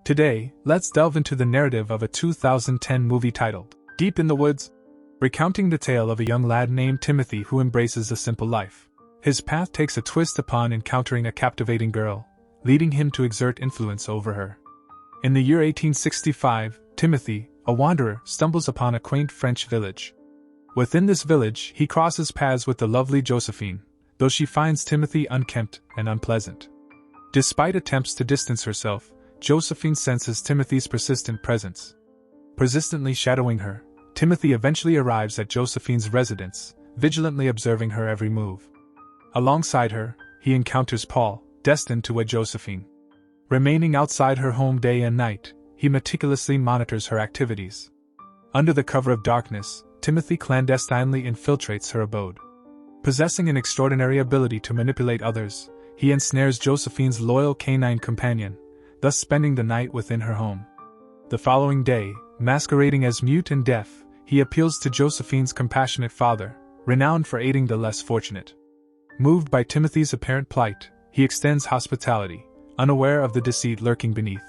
Today, let's delve into the narrative of a 2010 movie titled Deep in the Woods, recounting the tale of a young lad named Timothy who embraces a simple life. His path takes a twist upon encountering a captivating girl, leading him to exert influence over her. In the year 1865, Timothy, a wanderer, stumbles upon a quaint French village. Within this village, he crosses paths with the lovely Josephine, though she finds Timothy unkempt and unpleasant. Despite attempts to distance herself, Josephine senses Timothy's persistent presence. Persistently shadowing her, Timothy eventually arrives at Josephine's residence, vigilantly observing her every move. Alongside her, he encounters Paul, destined to wed Josephine. Remaining outside her home day and night, he meticulously monitors her activities. Under the cover of darkness, Timothy clandestinely infiltrates her abode. Possessing an extraordinary ability to manipulate others, he ensnares Josephine's loyal canine companion, thus spending the night within her home. The following day, masquerading as mute and deaf, he appeals to Josephine's compassionate father, renowned for aiding the less fortunate. Moved by Timothy's apparent plight, he extends hospitality, unaware of the deceit lurking beneath.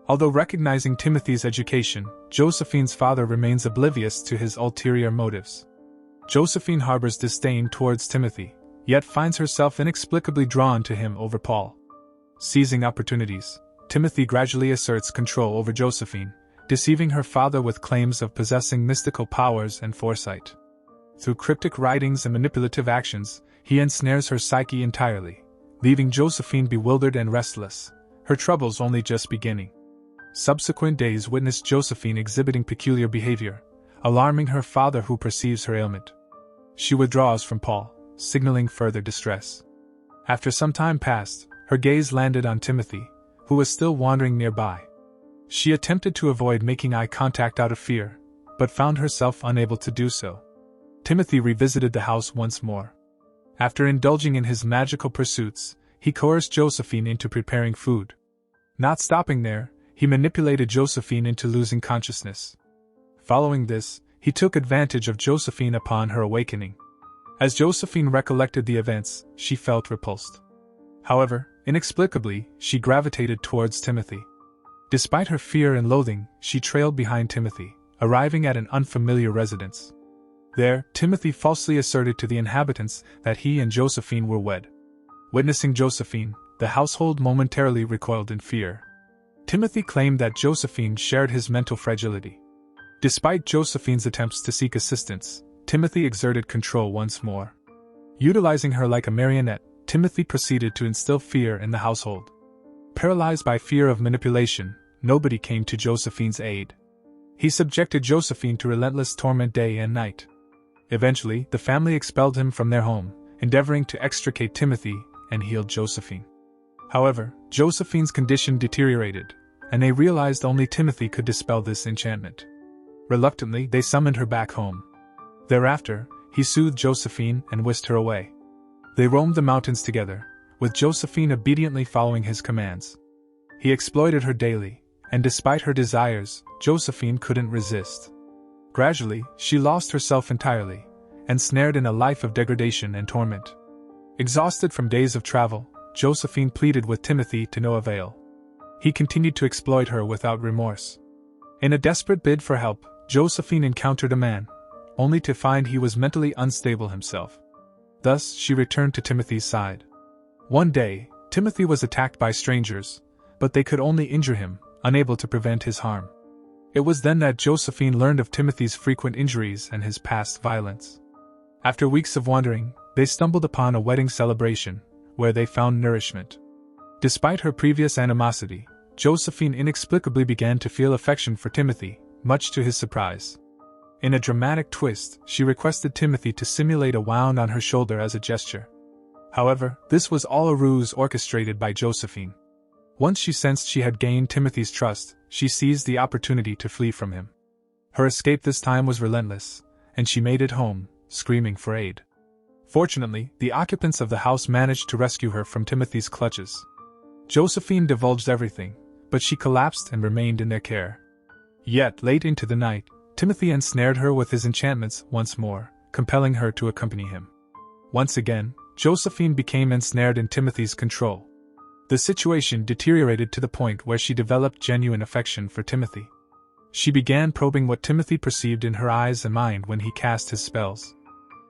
Although recognizing Timothy's education, Josephine's father remains oblivious to his ulterior motives. Josephine harbors disdain towards Timothy, yet finds herself inexplicably drawn to him over Paul. Seizing opportunities, Timothy gradually asserts control over Josephine, deceiving her father with claims of possessing mystical powers and foresight. Through cryptic writings and manipulative actions, he ensnares her psyche entirely, leaving Josephine bewildered and restless, her troubles only just beginning. Subsequent days witness Josephine exhibiting peculiar behavior, alarming her father who perceives her ailment. She withdraws from Paul, signaling further distress. After some time passed, her gaze landed on Timothy, who was still wandering nearby. She attempted to avoid making eye contact out of fear, but found herself unable to do so. Timothy revisited the house once more. After indulging in his magical pursuits, he coerced Josephine into preparing food. Not stopping there, he manipulated Josephine into losing consciousness. Following this, he took advantage of Josephine upon her awakening. As Josephine recollected the events, she felt repulsed. However, inexplicably, she gravitated towards Timothy. Despite her fear and loathing, she trailed behind Timothy, arriving at an unfamiliar residence. There, Timothy falsely asserted to the inhabitants that he and Josephine were wed. Witnessing Josephine, the household momentarily recoiled in fear. Timothy claimed that Josephine shared his mental fragility. Despite Josephine's attempts to seek assistance, Timothy exerted control once more. Utilizing her like a marionette, Timothy proceeded to instill fear in the household. Paralyzed by fear of manipulation, nobody came to Josephine's aid. He subjected Josephine to relentless torment day and night. Eventually, the family expelled him from their home, endeavoring to extricate Timothy and heal Josephine. However, Josephine's condition deteriorated, and they realized only Timothy could dispel this enchantment. Reluctantly, they summoned her back home. Thereafter, he soothed Josephine and whisked her away. They roamed the mountains together, with Josephine obediently following his commands. He exploited her daily, and despite her desires, Josephine couldn't resist. Gradually, she lost herself entirely, ensnared in a life of degradation and torment. Exhausted from days of travel, Josephine pleaded with Timothy to no avail. He continued to exploit her without remorse. In a desperate bid for help, Josephine encountered a man, only to find he was mentally unstable himself. Thus, she returned to Timothy's side. One day, Timothy was attacked by strangers, but they could only injure him, unable to prevent his harm. It was then that Josephine learned of Timothy's frequent injuries and his past violence. After weeks of wandering, they stumbled upon a wedding celebration, where they found nourishment. Despite her previous animosity, Josephine inexplicably began to feel affection for Timothy, much to his surprise. In a dramatic twist, she requested Timothy to simulate a wound on her shoulder as a gesture. However, this was all a ruse orchestrated by Josephine. Once she sensed she had gained Timothy's trust, she seized the opportunity to flee from him. Her escape this time was relentless, and she made it home, screaming for aid. Fortunately, the occupants of the house managed to rescue her from Timothy's clutches. Josephine divulged everything, but she collapsed and remained in their care. Yet, late into the night, Timothy ensnared her with his enchantments once more, compelling her to accompany him. Once again, Josephine became ensnared in Timothy's control. The situation deteriorated to the point where she developed genuine affection for Timothy. She began probing what Timothy perceived in her eyes and mind when he cast his spells.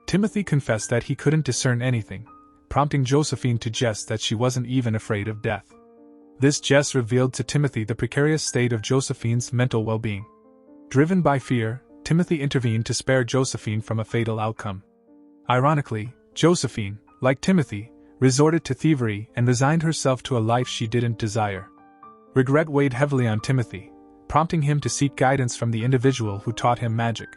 Timothy confessed that he couldn't discern anything, prompting Josephine to jest that she wasn't even afraid of death. This jest revealed to Timothy the precarious state of Josephine's mental well-being. Driven by fear, Timothy intervened to spare Josephine from a fatal outcome. Ironically, Josephine, like Timothy, resorted to thievery and resigned herself to a life she didn't desire. Regret weighed heavily on Timothy, prompting him to seek guidance from the individual who taught him magic.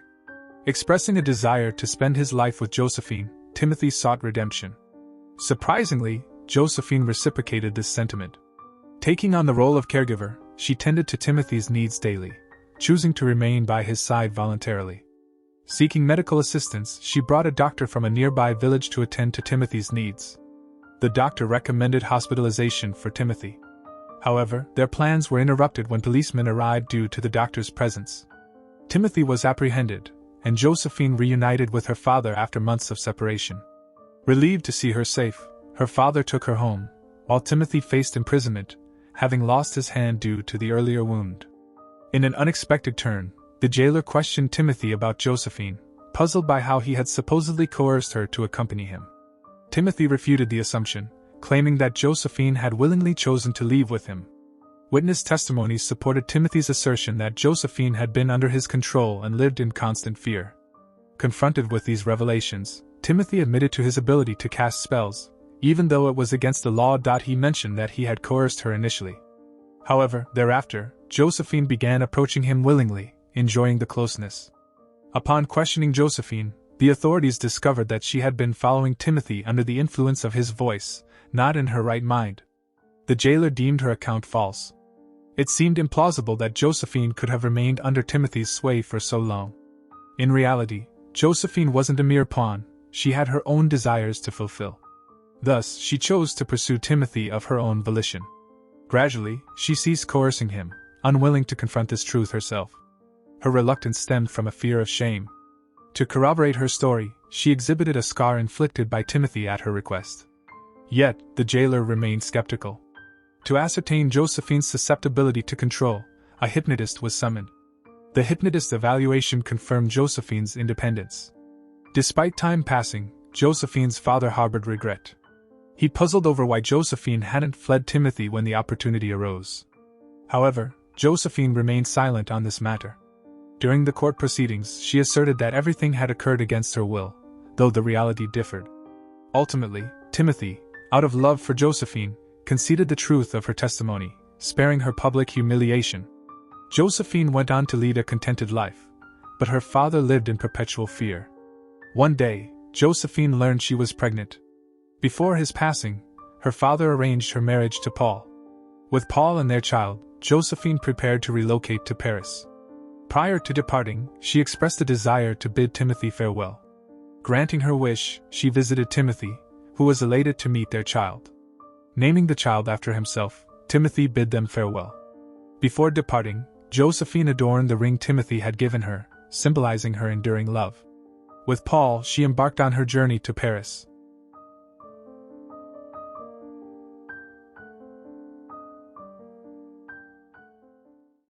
Expressing a desire to spend his life with Josephine, Timothy sought redemption. Surprisingly, Josephine reciprocated this sentiment. Taking on the role of caregiver, she tended to Timothy's needs daily, choosing to remain by his side voluntarily. Seeking medical assistance, she brought a doctor from a nearby village to attend to Timothy's needs. The doctor recommended hospitalization for Timothy. However, their plans were interrupted when policemen arrived due to the doctor's presence. Timothy was apprehended, and Josephine reunited with her father after months of separation. Relieved to see her safe, her father took her home, while Timothy faced imprisonment, having lost his hand due to the earlier wound. In an unexpected turn, the jailer questioned Timothy about Josephine, puzzled by how he had supposedly coerced her to accompany him. Timothy refuted the assumption, claiming that Josephine had willingly chosen to leave with him. Witness testimonies supported Timothy's assertion that Josephine had been under his control and lived in constant fear. Confronted with these revelations, Timothy admitted to his ability to cast spells, even though it was against the law. He mentioned that he had coerced her initially. However, thereafter, Josephine began approaching him willingly, enjoying the closeness. Upon questioning Josephine, the authorities discovered that she had been following Timothy under the influence of his voice, not in her right mind. The jailer deemed her account false. It seemed implausible that Josephine could have remained under Timothy's sway for so long. In reality, Josephine wasn't a mere pawn, she had her own desires to fulfill. Thus, she chose to pursue Timothy of her own volition. Gradually, she ceased coercing him, unwilling to confront this truth herself. Her reluctance stemmed from a fear of shame. To corroborate her story, she exhibited a scar inflicted by Timothy at her request. Yet, the jailer remained skeptical. To ascertain Josephine's susceptibility to control, a hypnotist was summoned. The hypnotist's evaluation confirmed Josephine's independence. Despite time passing, Josephine's father harbored regret. He puzzled over why Josephine hadn't fled Timothy when the opportunity arose. However, Josephine remained silent on this matter. During the court proceedings, she asserted that everything had occurred against her will, though the reality differed. Ultimately, Timothy, out of love for Josephine, conceded the truth of her testimony, sparing her public humiliation. Josephine went on to lead a contented life, but her father lived in perpetual fear. One day, Josephine learned she was pregnant. Before his passing, her father arranged her marriage to Paul. With Paul and their child, Josephine prepared to relocate to Paris. Prior to departing, she expressed a desire to bid Timothy farewell. Granting her wish, she visited Timothy, who was elated to meet their child. Naming the child after himself, Timothy bid them farewell. Before departing, Josephine adorned the ring Timothy had given her, symbolizing her enduring love. With Paul, she embarked on her journey to Paris,